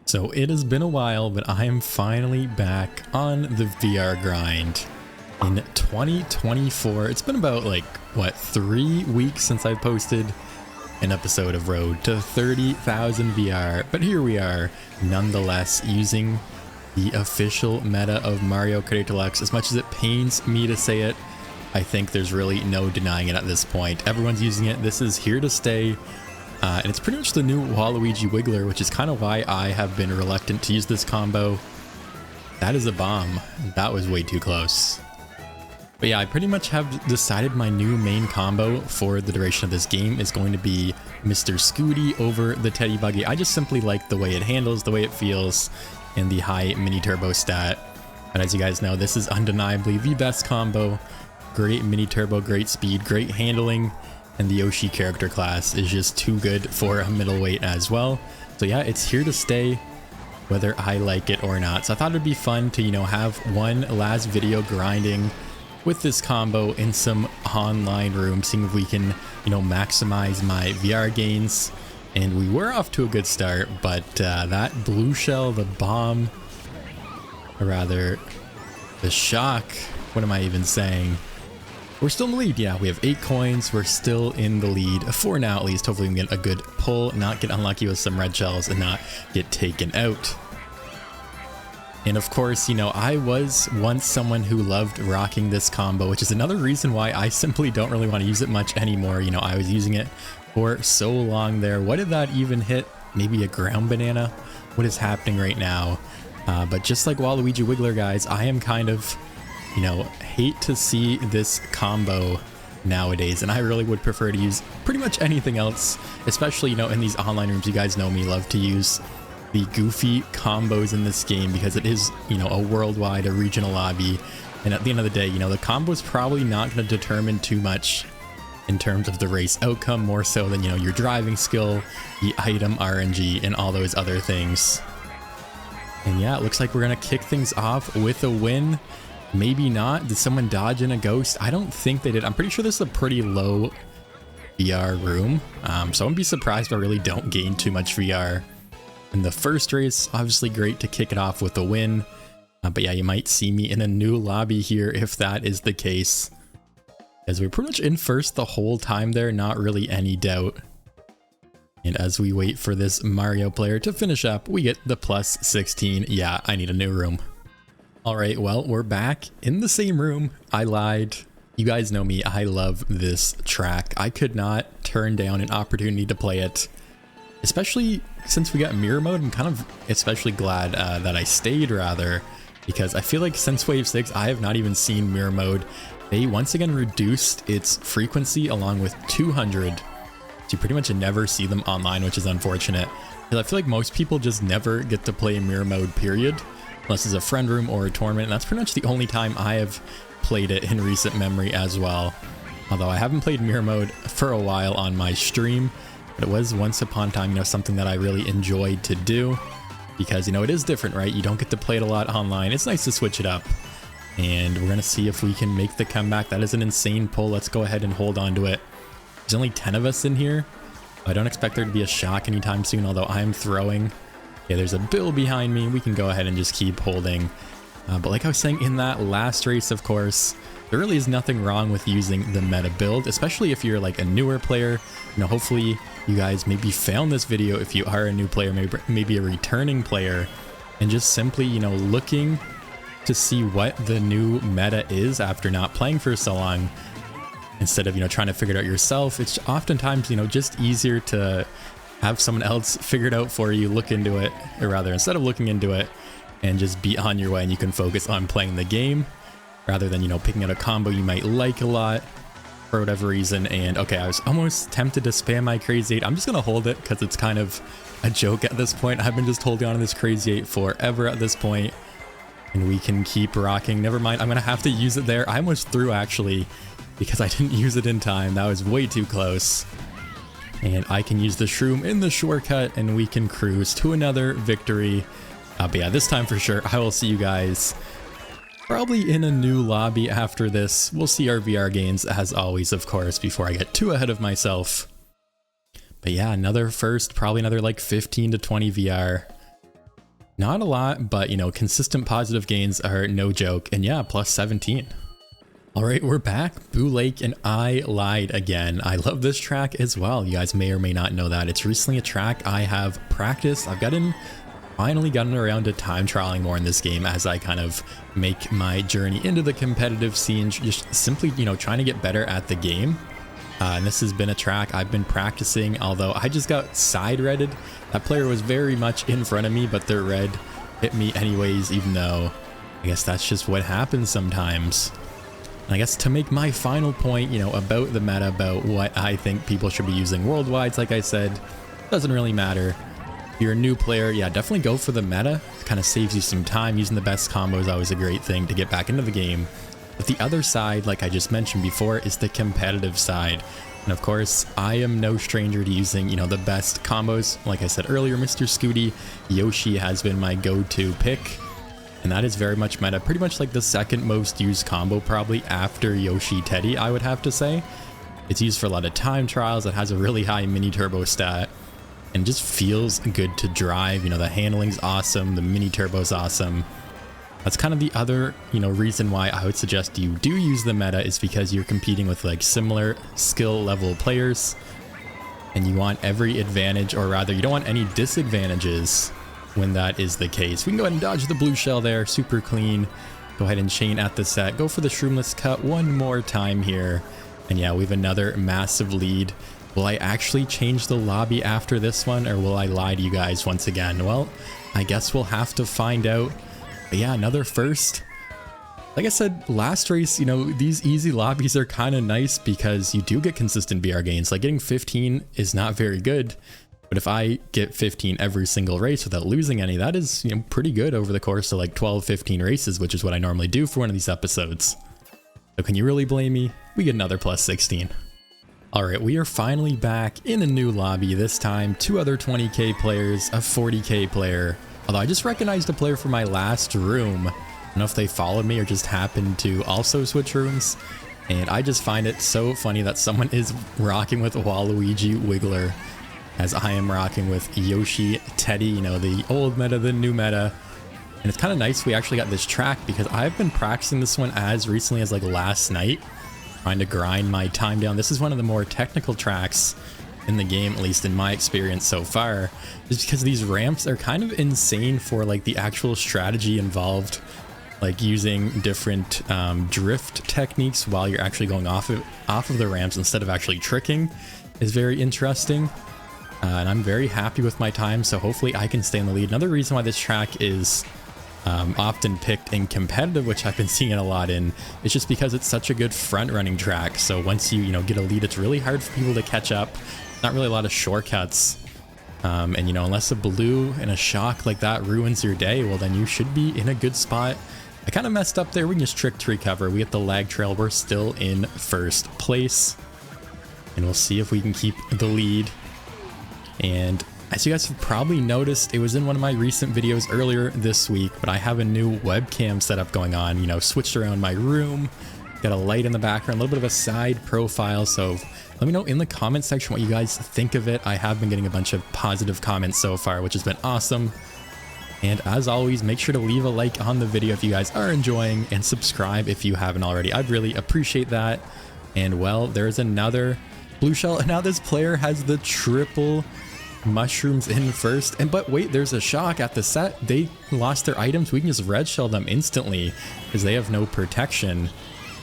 So it has been a while, but I am finally back on the VR grind in 2024. It's been about like, what, 3 weeks since I posted an episode of Road to 30,000 VR, but here we are nonetheless using the official meta of Mario Kart Deluxe. As much as it pains me to say it, I think there's really no denying it at this point. Everyone's using it. This is here to stay. And it's pretty much the new Waluigi Wiggler, which is kind of why I have been reluctant to use this combo. That is a bomb. That was way too close. But yeah, I pretty much have decided my new main combo for the duration of this game is going to be Mr. Scooty over the Teddy Buggy. I just simply like the way it handles, the way it feels, and the high mini turbo stat. But as you guys know, this is undeniably the best combo. Great mini turbo, great speed, great handling. And the Yoshi character class is just too good for a middleweight as well. So yeah, it's here to stay, whether I like it or not. So I thought it'd be fun to, have one last video grinding with this combo in some online room, seeing if we can, maximize my VR gains. And we were off to a good start, but that blue shell, the bomb, or rather, the shock, what am I even saying? We're still in the lead. Yeah, we have 8 coins. We're still in the lead for now, at least. Hopefully we can get a good pull, not get unlucky with some red shells, and not get taken out. And of course, I was once someone who loved rocking this combo, which is another reason why I simply don't really want to use it much anymore. I was using it for so long there. What did that even hit? Maybe a ground banana? What is happening right now? But just like Waluigi Wiggler, guys, I am kind of, hate to see this combo nowadays, and I really would prefer to use pretty much anything else, especially, in these online rooms. You guys know me, love to use the goofy combos in this game because it is, a worldwide, a regional lobby, and at the end of the day, the combo is probably not going to determine too much in terms of the race outcome, more so than, your driving skill, the item RNG, and all those other things. And yeah, it looks like we're going to kick things off with a win. Maybe not. Did someone dodge in a ghost? I don't think they did. I'm pretty sure this is a pretty low VR room. So I wouldn't be surprised if I really don't gain too much VR in the first race. Obviously great to kick it off with a win. But yeah, you might see me in a new lobby here if that is the case, as we're pretty much in first the whole time there, not really any doubt. And as we wait for this Mario player to finish up, we get the plus 16. Yeah, I need a new room. Alright, well, we're back in the same room. I lied. You guys know me. I love this track. I could not turn down an opportunity to play it, especially since we got mirror mode. I'm kind of especially glad that I stayed, rather, because I feel like since Wave 6, I have not even seen mirror mode. They once again reduced its frequency along with 200. So you pretty much never see them online, which is unfortunate, because I feel like most people just never get to play mirror mode, period. Unless it's a friend room or a tournament, and that's pretty much the only time I have played it in recent memory as well. Although I haven't played mirror mode for a while on my stream, but it was once upon a time, something that I really enjoyed to do, because, it is different, right? You don't get to play it a lot online. It's nice to switch it up, and we're gonna see if we can make the comeback. That is an insane pull. Let's go ahead and hold on to it. There's only 10 of us in here. I don't expect there to be a shock anytime soon, although I'm throwing. Yeah, there's a bill behind me. We can go ahead and just keep holding. But like I was saying in that last race, of course, there really is nothing wrong with using the meta build, especially if you're like a newer player. Hopefully you guys maybe found this video if you are a new player, maybe a returning player, and just simply, looking to see what the new meta is after not playing for so long. Instead of, trying to figure it out yourself, it's oftentimes, just easier to have someone else figure it out for you, look into it, or rather, instead of looking into it, and just be on your way, and you can focus on playing the game, rather than, picking out a combo you might like a lot, for whatever reason. And okay, I was almost tempted to spam my Crazy 8. I'm just gonna hold it, because it's kind of a joke at this point. I've been just holding on to this Crazy 8 forever at this point, and we can keep rocking. Never mind, I'm gonna have to use it there. I almost threw, actually, because I didn't use it in time. That was way too close. And I can use the shroom in the shortcut, and we can cruise to another victory. But yeah, this time for sure, I will see you guys probably in a new lobby after this. We'll see our VR gains, as always, of course, before I get too ahead of myself. But yeah, another first, probably another like 15 to 20 VR. Not a lot, but you know, consistent positive gains are no joke. And yeah, plus 17. All right, we're back. Boo Lake and I lied again. I love this track as well. You guys may or may not know that. It's recently a track I have practiced. I've finally gotten around to time trialing more in this game as I kind of make my journey into the competitive scene, just simply, you know, trying to get better at the game. And this has been a track I've been practicing, although I just got side redded. That player was very much in front of me, but their red hit me anyways, even though I guess that's just what happens sometimes. And I guess to make my final point, you know, about the meta, about what I think people should be using worldwide, like I said, doesn't really matter. If you're a new player, yeah, definitely go for the meta. It kind of saves you some time. Using the best combo is always a great thing to get back into the game. But the other side, like I just mentioned before, is the competitive side. And of course, I am no stranger to using, you know, the best combos. Like I said earlier, Mr. Scooty, Yoshi has been my go-to pick. And that is very much meta. Pretty much like the second most used combo probably after Yoshi Teddy, I would have to say. It's used for a lot of time trials. It has a really high mini turbo stat. And just feels good to drive. You know, the handling's awesome. The mini turbo's awesome. That's kind of the other, you know, reason why I would suggest you do use the meta, is because you're competing with like similar skill level players and you want every advantage, or rather you don't want any disadvantages when that is the case. We can go ahead and dodge the blue shell there, super clean. Go ahead and chain at the set, go for the shroomless cut one more time here. And yeah, we have another massive lead. Will I actually change the lobby after this one, or will I lie to you guys once again? Well, I guess we'll have to find out. But yeah, another first. Like I said, last race, you know, these easy lobbies are kind of nice because you do get consistent VR gains. Like getting 15 is not very good, but if I get 15 every single race without losing any, that is, you know, pretty good over the course of like 12, 15 races, which is what I normally do for one of these episodes. So can you really blame me? We get another plus 16. All right, we are finally back in a new lobby. This time, 2 other 20k players, a 40k player. Although I just recognized a player from my last room. I don't know if they followed me or just happened to also switch rooms. And I just find it so funny that someone is rocking with Waluigi Wiggler as I am rocking with Yoshi Teddy, you know, the old meta, the new meta. And it's kind of nice we actually got this track because I've been practicing this one as recently as like last night, trying to grind my time down. This is one of the more technical tracks in the game, at least in my experience so far, is because these ramps are kind of insane for like the actual strategy involved, like using different drift techniques while you're actually going off of the ramps instead of actually tricking is very interesting. And I'm very happy with my time, so hopefully I can stay in the lead. Another reason why this track is often picked in competitive, which I've been seeing it a lot in, is just because it's such a good front running track. So once you know, get a lead, it's really hard for people to catch up. Not really a lot of shortcuts. And you know, unless a blue and a shock like that ruins your day, well then you should be in a good spot. I kind of messed up there. We can just trick to recover. We get the lag trail. We're still in first place. And we'll see if we can keep the lead. And as you guys have probably noticed, it was in one of my recent videos earlier this week, but I have a new webcam setup going on, you know, switched around my room, got a light in the background, a little bit of a side profile. So let me know in the comment section what you guys think of it. I have been getting a bunch of positive comments so far, which has been awesome. And as always, make sure to leave a like on the video if you guys are enjoying, and subscribe if you haven't already. I'd really appreciate that. And well, there's another blue shell, and now this player has the triple mushrooms in first. And but wait, there's a shock at the set. They lost their items. We can just red shell them instantly because they have no protection.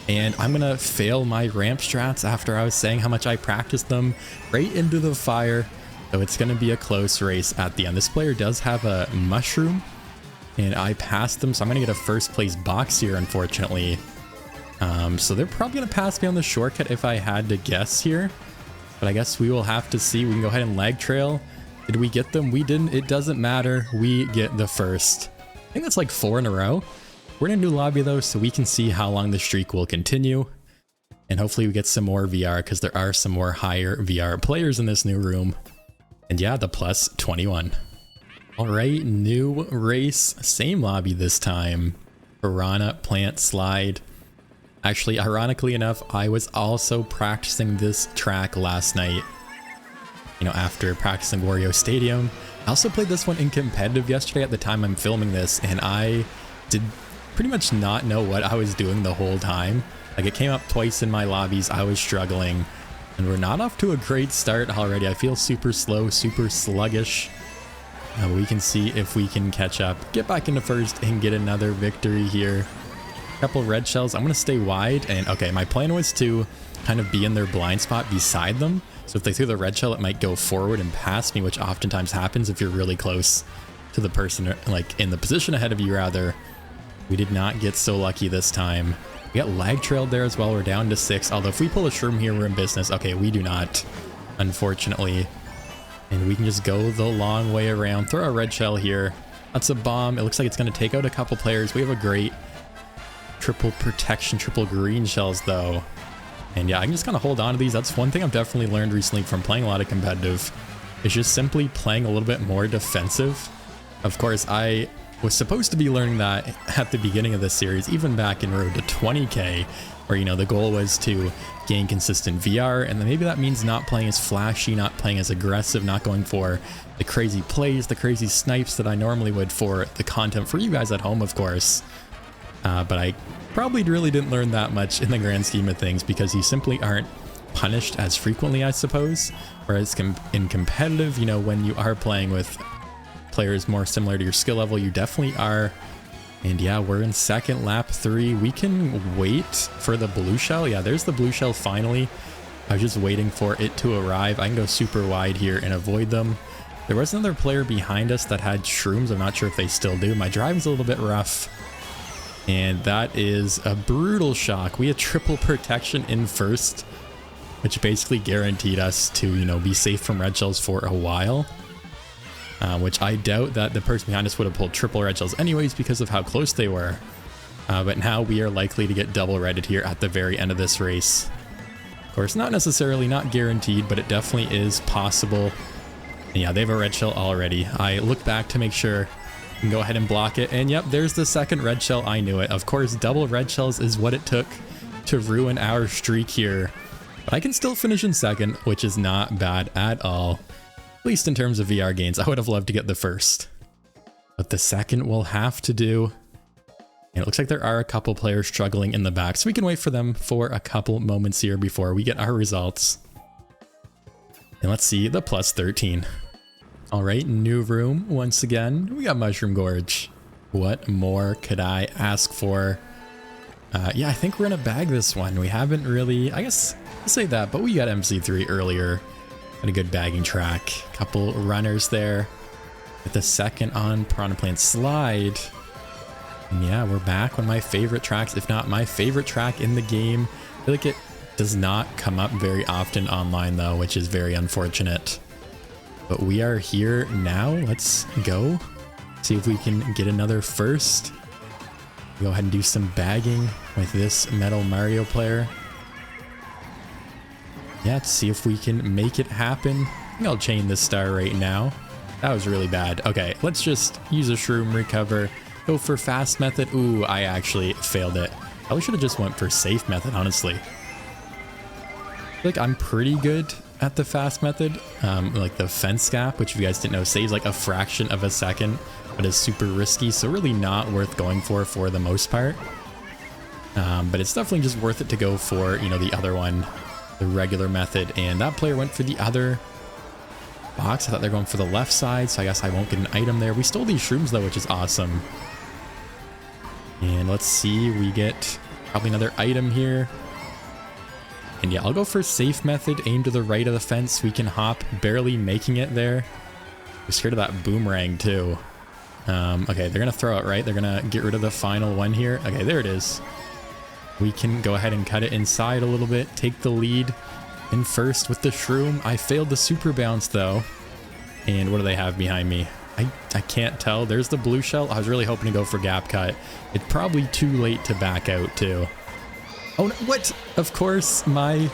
And I'm gonna fail my ramp strats after I was saying how much I practiced them, right into the fire. So it's gonna be a close race at the end. This player does have a mushroom and I passed them, so I'm gonna get a first place box here, unfortunately. So they're probably gonna pass me on the shortcut if I had to guess here, but I guess we will have to see. We can go ahead and lag trail. Did we get them? We didn't. It doesn't matter. We get the first. I think that's like 4 in a row. We're in a new lobby though, so we can see how long the streak will continue. And hopefully we get some more VR, because there are some more higher VR players in this new room. And yeah, the plus 21. All right, new race, same lobby this time. Piranha Plant Slide. Actually, ironically enough, I was also practicing this track last night. You know, after practicing Wario Stadium, I also played this one in competitive yesterday at the time I'm filming this, and I did pretty much not know what I was doing the whole time. Like, it came up twice in my lobbies, I was struggling, and we're not off to a great start already. I feel super slow, super sluggish. We can see if we can catch up, get back into first, and get another victory here. A couple red shells. I'm going to stay wide, and okay, my plan was to kind of be in their blind spot beside them. So if they threw the red shell, it might go forward and past me, which oftentimes happens if you're really close to the person, like in the position ahead of you rather. We did not get so lucky this time. We got lag trailed there as well. We're down to 6. Although if we pull a shroom here, we're in business. Okay, we do not, unfortunately. And we can just go the long way around. Throw a red shell here. That's a bomb. It looks like it's going to take out a couple players. We have a great triple protection, triple green shells though. And yeah, I can just kind of hold on to these. That's one thing I've definitely learned recently from playing a lot of competitive. It's just simply playing a little bit more defensive. Of course, I was supposed to be learning that at the beginning of this series, even back in Road to 20k, where, you know, the goal was to gain consistent VR, and then maybe that means not playing as flashy, not playing as aggressive, not going for the crazy plays, the crazy snipes that I normally would for the content for you guys at home, of course. But I probably really didn't learn that much in the grand scheme of things, because you simply aren't punished as frequently, I suppose. Whereas in competitive, you know, when you are playing with players more similar to your skill level, you definitely are. And yeah, we're in second, lap 3. We can wait for the blue shell. Yeah, there's the blue shell finally. I was just waiting for it to arrive. I can go super wide here and avoid them. There was another player behind us that had shrooms. I'm not sure if they still do. My driving's a little bit rough. And that is a brutal shock. We had triple protection in first, which basically guaranteed us to, you know, be safe from red shells for a while. Which I doubt that the person behind us would have pulled triple red shells anyways because of how close they were. But now we are likely to get double redded here at the very end of this race. Of course, not necessarily, not guaranteed, but it definitely is possible. And yeah, they have a red shell already. I look back to make sure I can go ahead and block it. And yep, there's the second red shell. I knew it. Of course, double red shells is what it took to ruin our streak here. But I can still finish in second, which is not bad at all. At least in terms of VR gains. I would have loved to get the first, but the second will have to do. And it looks like there are a couple players struggling in the back, so we can wait for them for a couple moments here before we get our results. And let's see the plus 13. All right, new room once again. We got Mushroom Gorge. What more could I ask for? Yeah, I think we're gonna bag this one. We haven't really, I guess I'll say that, but we got MC3 earlier. A good bagging track, couple runners there with the second on Piranha Plant Slide. And yeah, we're back. One of my favorite tracks, if not my favorite track in the game. I feel like it does not come up very often online though, which is very unfortunate. But we are here now. Let's go see if we can get another first. Go ahead and do some bagging with this Metal Mario player. Yeah, let's see if we can make it happen. I think I'll chain this star right now. That was really bad. Okay, let's just use a shroom, recover, go for fast method. Ooh, I actually failed it. Probably should have just went for safe method, honestly. I feel like I'm pretty good at the fast method. Like the fence gap, which if you guys didn't know, saves like a fraction of a second, but is super risky, so really not worth going for the most part. But it's definitely just worth it to go for, you know, the other one, the regular method. And that player went for the other box. I thought they're going for the left side, so I guess I won't get an item there. We stole these shrooms though, which is awesome. And let's see, we get probably another item here. And yeah, I'll go for safe method, aim to the right of the fence. We can hop, barely making it there. We're scared of that boomerang too. Okay, they're gonna throw it, right? They're gonna get rid of the final one here. Okay, there it is. We can go ahead and cut it inside a little bit, take the lead in first with the shroom. I failed the super bounce though. And what do they have behind me? I can't tell. There's the blue shell. I was really hoping to go for gap cut. It's probably too late to back out too. Oh no, what? Of course, my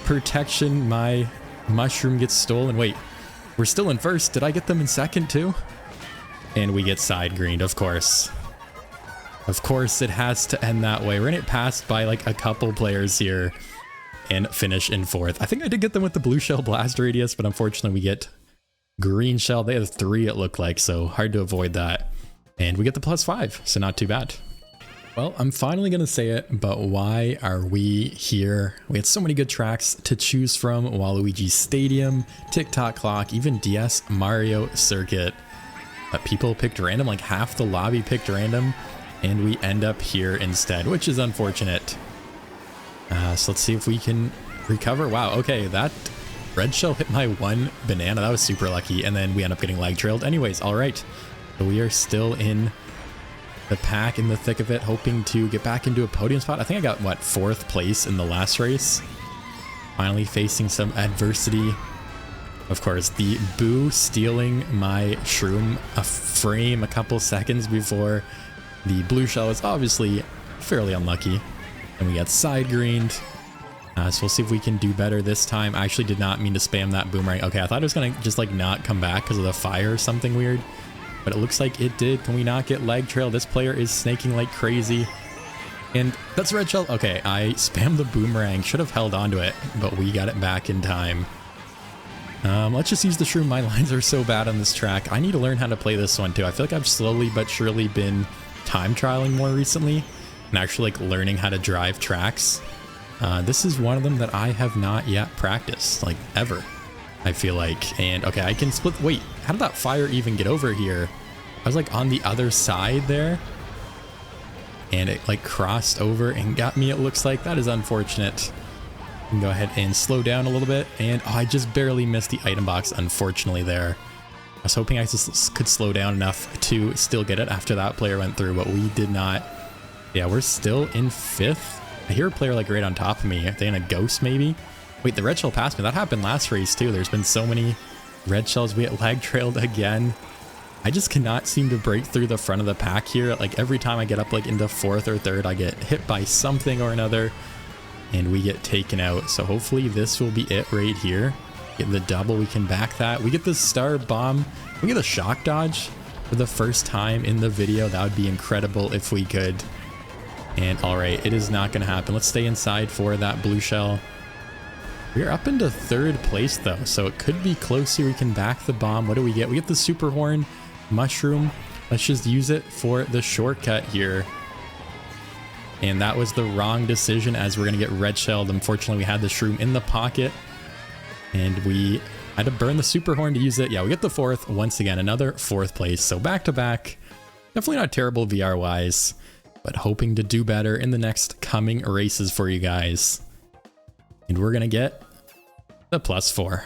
protection, my mushroom gets stolen. Wait, we're still in first. Did I get them in second too? And we get side greened, of course. Of course, it has to end that way. We're gonna get passed by like a couple players here and finish in fourth. I think I did get them with the blue shell blast radius, but unfortunately we get green shell. They have 3, it looked like, so hard to avoid that. And we get the +5, so not too bad. Well, I'm finally going to say it, but why are we here? We had so many good tracks to choose from. Waluigi Stadium, TikTok Clock, even DS Mario Circuit. But people picked random, like half the lobby picked random, and we end up here instead, which is unfortunate. So let's see if we can recover. Wow, okay, that red shell hit my 1 banana. That was super lucky, and then we end up getting lag trailed. Anyways, all right. So we are still in the pack, in the thick of it, hoping to get back into a podium spot. I think I got, what, 4th place in the last race. Finally facing some adversity. Of course, the Boo stealing my shroom a frame a couple seconds before the blue shell was obviously fairly unlucky. And we got side greened. So we'll see if we can do better this time. I actually did not mean to spam that boomerang. Okay, I thought it was going to just like not come back because of the fire or something weird. But it looks like it did. Can we not get lag trail? This player is snaking like crazy. And that's red shell. Okay, I spammed the boomerang. Should have held onto it, but we got it back in time. Let's just use the shroom. My lines are so bad on this track. I need to learn how to play this one too. I feel like I've slowly but surely been time trialing more recently and actually like learning how to drive tracks. This is one of them that I have not yet practiced, like ever, I feel like. And okay, I can split. Wait, how did that fire even get over here? I was like on the other side there and it like crossed over and got me, it looks like. That is unfortunate. I can go ahead and slow down a little bit, and oh, I just barely missed the item box, unfortunately, there. I was hoping I just could slow down enough to still get it after that player went through, but we did not. Yeah, we're still in 5th. I hear a player like right on top of me. Are they in a ghost maybe? Wait, the red shell passed me. That happened last race too. There's been so many red shells. We get lag trailed again. I just cannot seem to break through the front of the pack here. Like every time I get up like into 4th or 3rd, I get hit by something or another and we get taken out. So hopefully this will be it right here. Get the double, we can back that. We get the star bomb. We get a shock dodge for the first time in the video. That would be incredible if we could. And all right, it is not going to happen. Let's stay inside for that blue shell. We're up into 3rd place though, so it could be close here. We can back the bomb. What do we get? We get the super horn mushroom. Let's just use it for the shortcut here. And that was the wrong decision, as we're going to get red shelled. Unfortunately, we had the shroom in the pocket and we had to burn the super horn to use it. Yeah, we get the 4th once again, another 4th place. So back to back, definitely not terrible VR wise, but hoping to do better in the next coming races for you guys. And we're going to get the +4.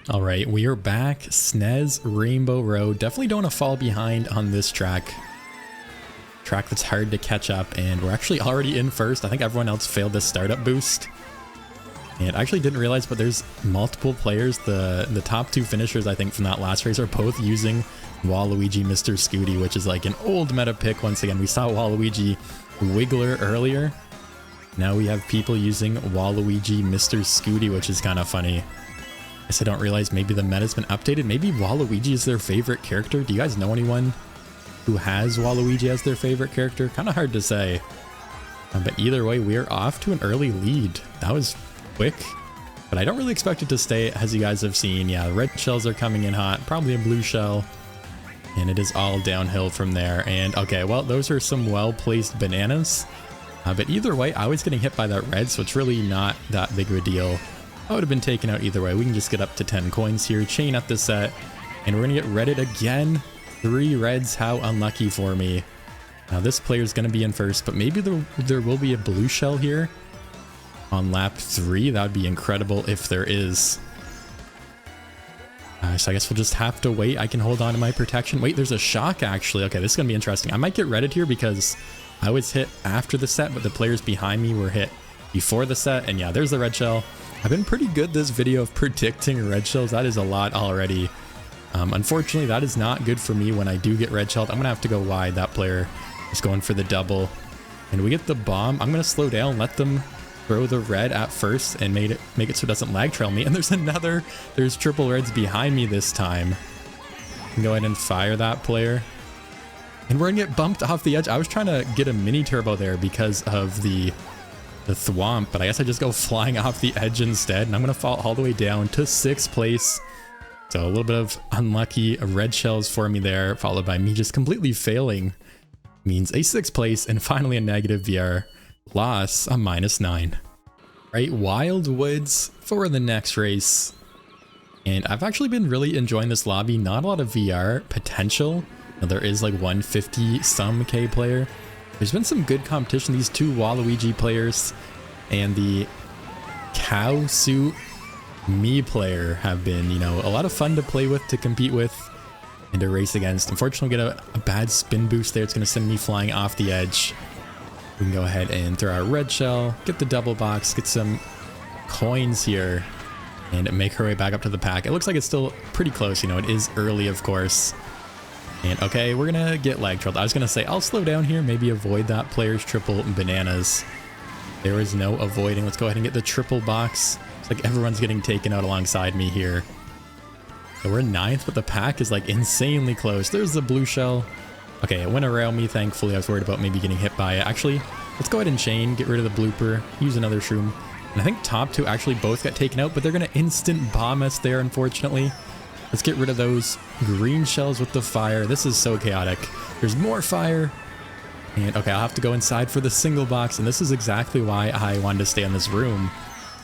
All right, we are back. SNES Rainbow Road. Definitely don't want to fall behind on this track. Track that's hard to catch up, and we're actually already in 1st. I think everyone else failed this startup boost. And I actually didn't realize, but there's multiple players. The top 2 finishers, I think, from that last race are both using Waluigi Mr. Scooty, which is like an old meta pick once again. We saw Waluigi Wiggler earlier. Now we have people using Waluigi Mr. Scooty, which is kind of funny. I guess I don't realize maybe the meta's been updated. Maybe Waluigi is their favorite character. Do you guys know anyone who has Waluigi as their favorite character? Kind of hard to say. But either way, we are off to an early lead. That was quick, but I don't really expect it to stay, as you guys have seen. Yeah, the red shells are coming in hot, probably a blue shell, and it is all downhill from there. And okay, well, those are some well-placed bananas. But either way, I was getting hit by that red, so it's really not that big of a deal. I would have been taken out either way. We can just get up to 10 coins here, chain up the set, and we're going to get redded again. 3 reds, how unlucky for me. Now this player is going to be in 1st, but maybe there will be a blue shell here on lap 3. That would be incredible if there is. So I guess we'll just have to wait. I can hold on to my protection. Wait, there's a shock actually. Okay, this is going to be interesting. I might get redded here because I was hit after the set, but the players behind me were hit before the set. And yeah, there's the red shell. I've been pretty good this video of predicting red shells. That is a lot already. Unfortunately, that is not good for me when I do get red shelled. I'm going to have to go wide. That player is going for the double. And we get the bomb. I'm going to slow down, let them throw the red at first and make it so it doesn't lag trail me. And there's triple reds behind me this time. I can go ahead and fire that player. And we're gonna get bumped off the edge. I was trying to get a mini turbo there because of the thwomp, but I guess I just go flying off the edge instead. And I'm gonna fall all the way down to 6th place. So a little bit of unlucky red shells for me there, followed by me just completely failing. Means a 6th place and finally a negative VR loss, a -9. Right, Wild Woods for the next race. And I've actually been really enjoying this lobby. Not a lot of VR potential. Now, there is like 150 some K player. There's been some good competition. These two Waluigi players and the Cow Suit Me player have been, you know, a lot of fun to play with, to compete with, and to race against. Unfortunately, get a bad spin boost there. It's going to send me flying off the edge. We can go ahead and throw our red shell, get the double box, get some coins here, and make our way back up to the pack. It looks like it's still pretty close. You know, it is early, of course. And okay, we're going to get lag trailed. I was going to say, I'll slow down here, maybe avoid that player's triple bananas. There is no avoiding. Let's go ahead and get the triple box. It's like everyone's getting taken out alongside me here. So we're 9th, but the pack is like insanely close. There's the blue shell. Okay, it went around me, thankfully. I was worried about maybe getting hit by it. Actually, let's go ahead and chain, get rid of the blooper, use another shroom. And I think top two actually both got taken out, but they're going to instant bomb us there, unfortunately. Let's get rid of those green shells with the fire. This is so chaotic. There's more fire. And okay, I'll have to go inside for the single box. And this is exactly why I wanted to stay in this room,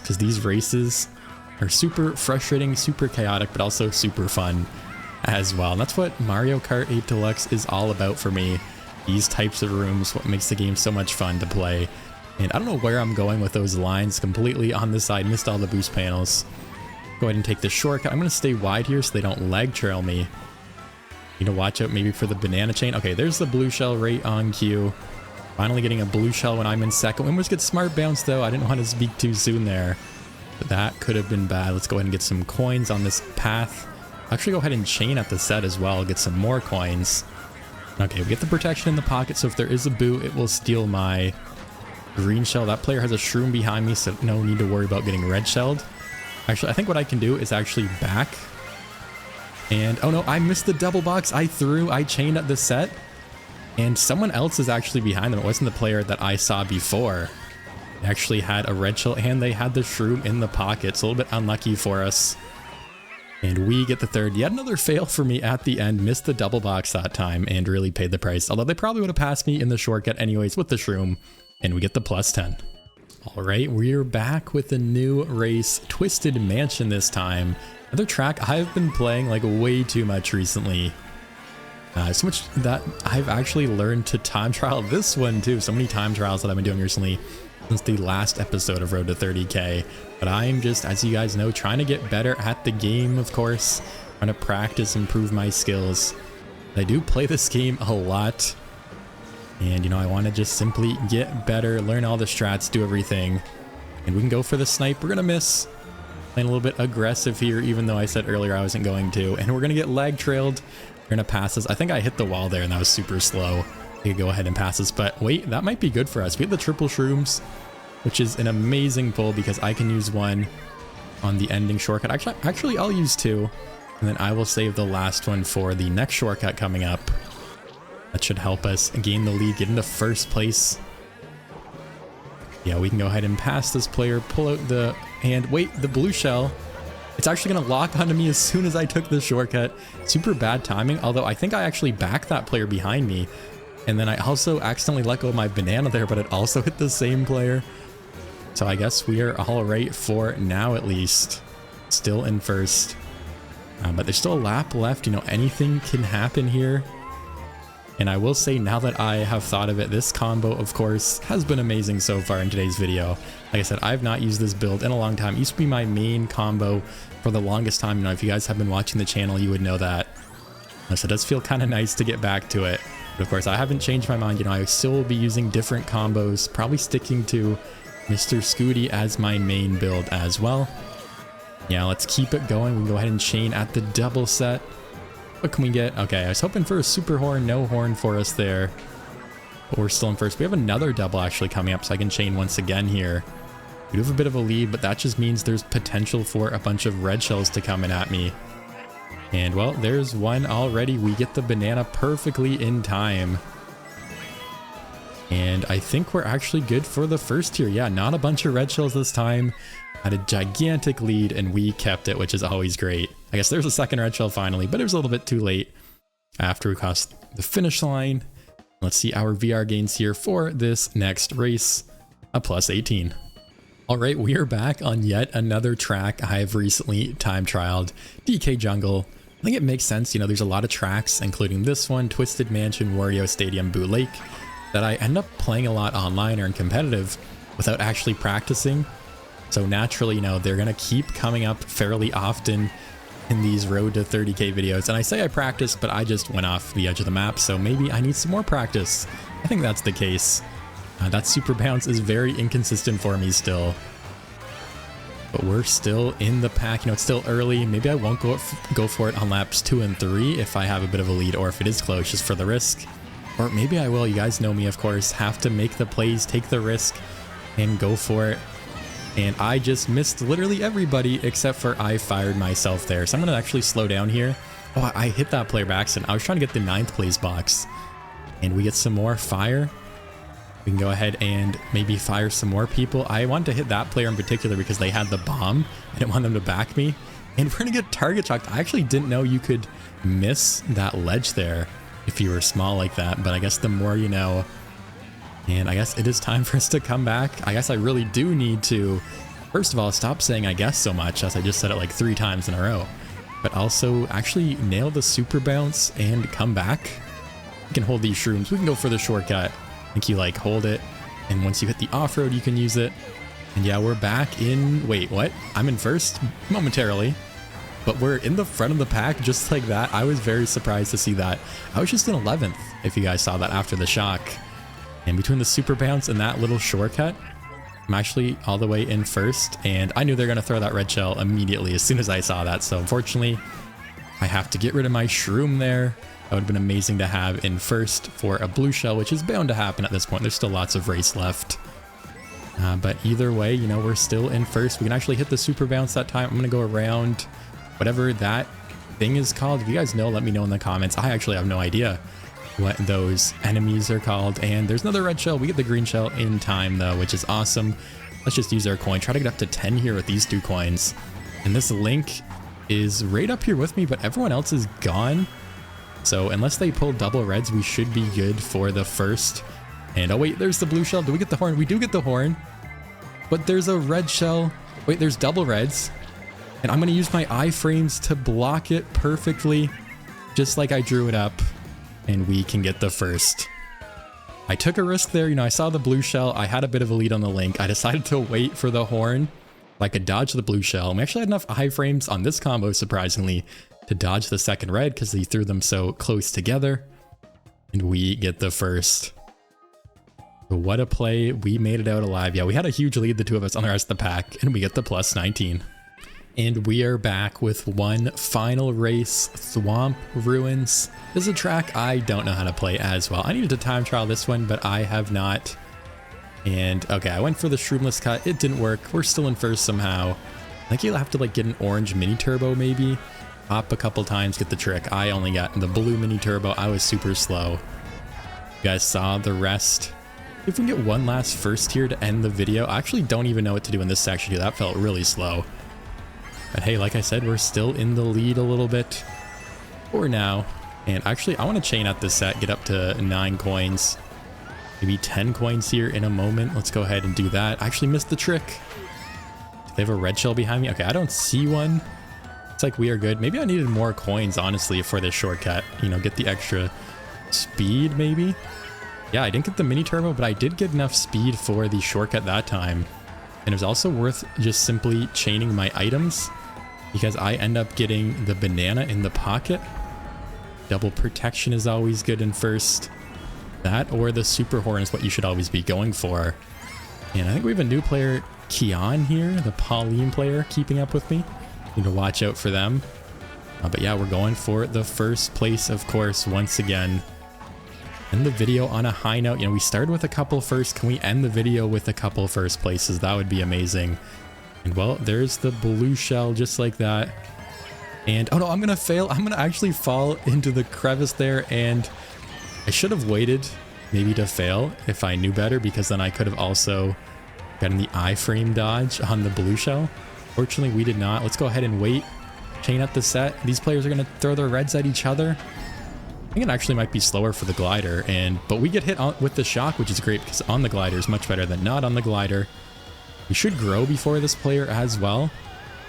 because these races are super frustrating, super chaotic, but also super fun as well. And that's what Mario Kart 8 Deluxe is all about for me. These types of rooms, what makes the game so much fun to play. And I don't know where I'm going with those lines. Completely on the side, missed all the boost panels. Go ahead and take the shortcut. I'm going to stay wide here so they don't lag trail me. Need to watch out maybe for the banana chain. Okay, there's the blue shell right on cue. Finally getting a blue shell when I'm in second. We almost get smart bounce though. I didn't want to speak too soon there, but that could have been bad. Let's go ahead and get some coins on this path. Actually go ahead and chain at the set as well. Get some more coins. Okay, we get the protection in the pocket, so if there is a boot, it will steal my green shell. That player has a shroom behind me, so no need to worry about getting red shelled. Actually, I think what I can do is actually back. And, oh no, I missed the double box. I chained at the set. And someone else is actually behind them. It wasn't the player that I saw before. They actually had a red shell and they had the shroom in the pocket. It's a little bit unlucky for us. And we get the third. Yet another fail for me at the end. Missed the double box that time and really paid the price. Although they probably would have passed me in the shortcut anyways with the shroom. And we get the +10. All right, we're back with a new race, Twisted Mansion this time. Another track I've been playing like way too much recently. So much that I've actually learned to time trial this one too. So many time trials that I've been doing recently since the last episode of Road to 30K. But I'm just, as you guys know, trying to get better at the game, of course. Trying to practice, improve my skills. I do play this game a lot. And, you know, I want to just simply get better, learn all the strats, do everything. And we can go for the snipe. We're going to miss. Playing a little bit aggressive here, even though I said earlier I wasn't going to. And we're going to get lag trailed. We're going to pass this. I think I hit the wall there and that was super slow. We could go ahead and pass this. But wait, that might be good for us. We have the triple shrooms, which is an amazing pull because I can use one on the ending shortcut. Actually, I'll use two. And then I will save the last one for the next shortcut coming up. That should help us gain the lead, get into first place. Yeah, we can go ahead and pass this player, pull out the hand. Wait, the blue shell. It's actually going to lock onto me as soon as I took the shortcut. Super bad timing, although I think I actually backed that player behind me. And then I also accidentally let go of my banana there, but it also hit the same player. So I guess we are all right for now, at least. Still in first. But there's still a lap left. You know, anything can happen here. And I will say, now that I have thought of it, this combo, of course, has been amazing so far in today's video. Like I said, I've not used this build in a long time. It used to be my main combo for the longest time. You know, if you guys have been watching the channel, you would know that. So it does feel kind of nice to get back to it. But of course, I haven't changed my mind. You know, I still will be using different combos, probably sticking to Mr. Scooty as my main build as well. Yeah, let's keep it going. We can go ahead and chain at the double set. What can we get? Okay, I was hoping for a super horn, no horn for us there. But we're still in first. We have another double actually coming up, so I can chain once again here. We do have a bit of a lead, but that just means there's potential for a bunch of red shells to come in at me. And well, there's one already. We get the banana perfectly in time. And I think we're actually good for the first tier. Yeah, not a bunch of red shells this time. Had a gigantic lead and we kept it, which is always great. I guess there's a second red shell finally, but it was a little bit too late after we crossed the finish line. Let's see our VR gains here for this next race, a plus 18. All right, we are back on yet another track I have recently time trialed, DK Jungle. I think it makes sense, you know, there's a lot of tracks, including this one, Twisted Mansion, Wario Stadium, Boot Lake, that I end up playing a lot online or in competitive without actually practicing. So naturally, you know, they're going to keep coming up fairly often in these Road to 30K videos. And I say I practiced, but I just went off the edge of the map, so maybe I need some more practice. I think that's the case. That super bounce is very inconsistent for me still. But we're still in the pack, you know, it's still early. Maybe I won't go for it on laps 2 and 3 if I have a bit of a lead, or if it is close, just for the risk. Or maybe I will, you guys know me, of course, have to make the plays, take the risk, and go for it. And I just missed literally everybody except for I fired myself there. So I'm going to actually slow down here. Oh, I hit that player by accident. I was trying to get the 9th place box. And we get some more fire. We can go ahead and maybe fire some more people. I wanted to hit that player in particular because they had the bomb. I didn't want them to back me. And we're going to get target shocked. I actually didn't know you could miss that ledge there if you were small like that. But I guess the more you know. And I guess it is time for us to come back. I guess I really do need to, first of all, stop saying I guess so much, as I just said it like 3 times in a row. But also actually nail the super bounce and come back. We can hold these shrooms. We can go for the shortcut. I think you like hold it. And once you hit the off-road, you can use it. And yeah, we're back in, wait, what? I'm in first momentarily. But we're in the front of the pack just like that. I was very surprised to see that. I was just in 11th, if you guys saw that after the shock. And between the super bounce and that little shortcut, I'm actually all the way in first. And I knew they were going to throw that red shell immediately as soon as I saw that. So unfortunately, I have to get rid of my shroom there. That would have been amazing to have in first for a blue shell, which is bound to happen at this point. There's still lots of race left. But either way, you know, we're still in first. We can actually hit the super bounce that time. I'm going to go around whatever that thing is called. If you guys know, let me know in the comments. I actually have no idea what those enemies are called. And there's another red shell. We get the green shell in time though, which is awesome. Let's just use our coin. Try to get up to 10 here with these 2 coins. And this Link is right up here with me, but everyone else is gone. So unless they pull double reds, we should be good for the first. And oh wait, there's the blue shell. Do we get the horn? We do get the horn, but there's a red shell. Wait, there's double reds. And I'm going to use my iframes to block it perfectly, just like I drew it up. And we can get the first. I took a risk there. You know, I saw the blue shell. I had a bit of a lead on the Link. I decided to wait for the horn. I could dodge the blue shell. And we actually had enough iframes on this combo, surprisingly, to dodge the second red because he threw them so close together. And we get the first. So what a play. We made it out alive. Yeah, we had a huge lead, the 2 of us, on the rest of the pack. And we get the plus 19. And we are back with one final race, Swamp Ruins. This is a track I don't know how to play as well. I needed to time trial this one, but I have not. And okay, I went for the shroomless cut. It didn't work. We're still in first somehow. I think you'll have to like get an orange mini turbo maybe. Hop a couple times, get the trick. I only got the blue mini turbo. I was super slow. You guys saw the rest. If we can get one last first tier to end the video. I actually don't even know what to do in this section here. That felt really slow. But hey, like I said, we're still in the lead a little bit for now. And actually, I want to chain out this set, get up to 9 coins. Maybe 10 coins here in a moment. Let's go ahead and do that. I actually missed the trick. Do they have a red shell behind me? Okay, I don't see one. It's like we are good. Maybe I needed more coins, honestly, for this shortcut. You know, get the extra speed, maybe. Yeah, I didn't get the mini turbo, but I did get enough speed for the shortcut that time. And it was also worth just simply chaining my items, because I end up getting the banana in the pocket. Double protection is always good in first. That or the super horn is what you should always be going for. And I think we have a new player, Kian here, the Pauline player, keeping up with me. Need to watch out for them. But yeah, we're going for the first place, of course, once again. End the video on a high note. You know, we started with a couple first. Can we end the video with a couple first places? That would be amazing. And well, there's the blue shell just like that. And oh no, I'm gonna fail. I'm gonna actually fall into the crevice there, and I should have waited maybe to fail if I knew better, because then I could have also gotten the iframe dodge on the blue shell. Fortunately, we did not. Let's go ahead and wait. Chain up the set. These players are going to throw their reds at each other. I think it actually might be slower for the glider, but we get hit with the shock, which is great because on the glider is much better than not on the glider. We should grow before this player as well.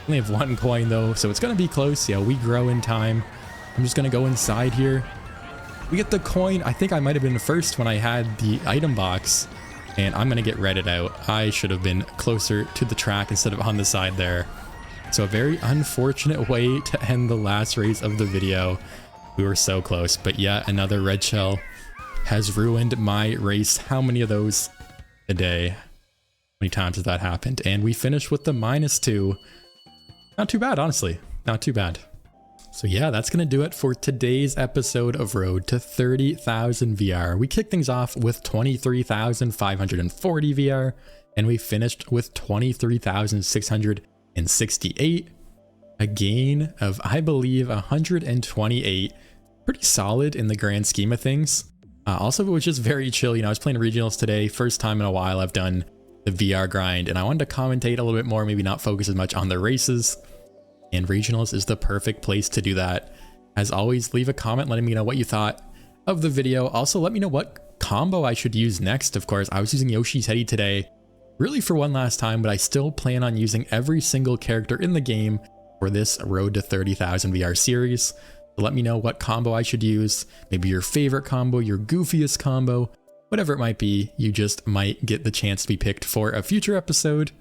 Only have one coin though, so it's going to be close. Yeah, we grow in time. I'm just going to go inside here. We get the coin. I think I might have been first when I had the item box, and I'm going to get redded out. I should have been closer to the track instead of on the side there. So a very unfortunate way to end the last race of the video. We were so close, but yet another red shell has ruined my race. How many of those a day? How many times has that happened? And we finished with the -2. Not too bad, honestly. Not too bad. So yeah, that's going to do it for today's episode of Road to 30,000 VR. We kicked things off with 23,540 VR, and we finished with 23,668. A gain of, I believe, 128. Pretty solid in the grand scheme of things. Also, it was just very chill. You know, I was playing regionals today. First time in a while I've done the VR grind, and I wanted to commentate a little bit more, maybe not focus as much on the races. And regionals is the perfect place to do that. As always, leave a comment letting me know what you thought of the video. Also, let me know what combo I should use next. Of course, I was using Yoshi's Teddy today, really for one last time, but I still plan on using every single character in the game for this Road to 30,000 VR series. So let me know what combo I should use. Maybe your favorite combo, your goofiest combo, whatever it might be. You just might get the chance to be picked for a future episode.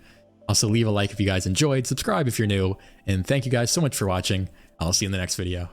Also, leave a like if you guys enjoyed, subscribe if you're new, and thank you guys so much for watching. I'll see you in the next video.